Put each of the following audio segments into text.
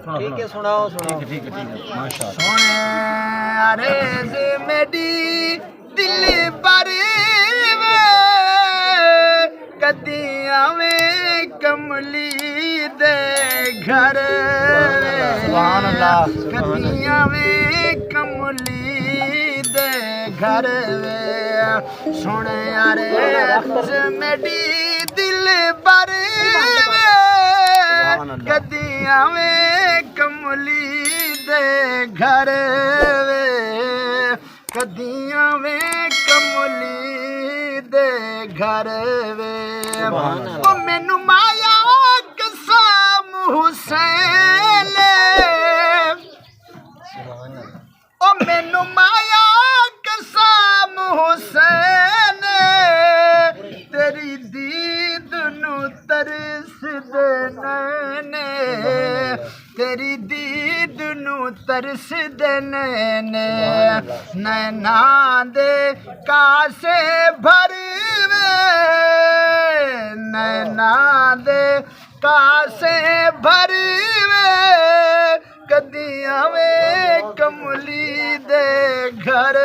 ठीक है सुनाओ सुनाओ। ठीक है माशाल्लाह। सोने अरेज मेरी दिल पर कदियां में कमली दे घर सुभान अल्लाह। कदियां में कमली दे घर सोने अरेज मेरी दिल पर कदियां में कमली दे घर कदियां में कमली दे घर ओ मैनू माया कसम हुसैन ओ मैनू माया कसम हुसैन तेरी दीद नू तरसदे नैने तेरी दीद नू तरसदे नैने नैना दे कासे भरवे नैना दे कासे भरवे कदियां में कमली दे घर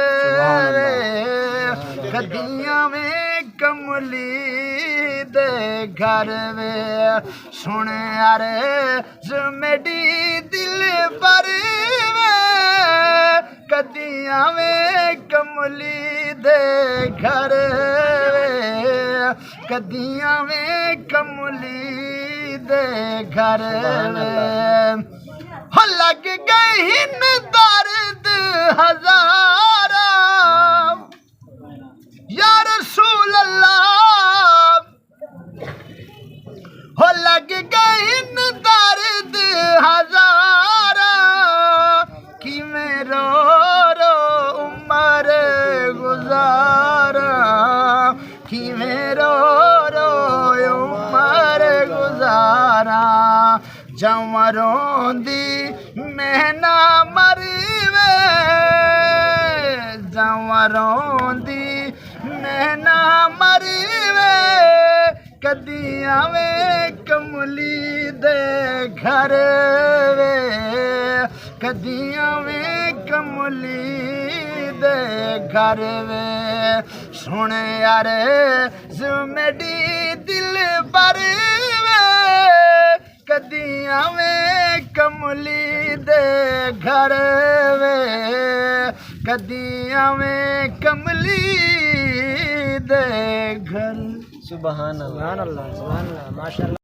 कदियां में कमली दे घर सुन अरे मेरी दिल पर कदियां में कमली दे घर कदियां में कमली दे घर हो लग गए हिन दर्द हजारा या रसूल अल्लाह हो लग गए हिन दर्द हजारा कि मैं रो रो उम्र गुजारा कि मैं रो रो उम्र गुजारा जवरों दी महना मरवे जवरों दी महना मरवे कदियां में कमली दे घर कदियां में कमली दे घर सुन यार मेरी दिल पर कदियां में कमली दे घर कदियां में कमली दे घर सुभान अल्लाह माशाअल्लाह।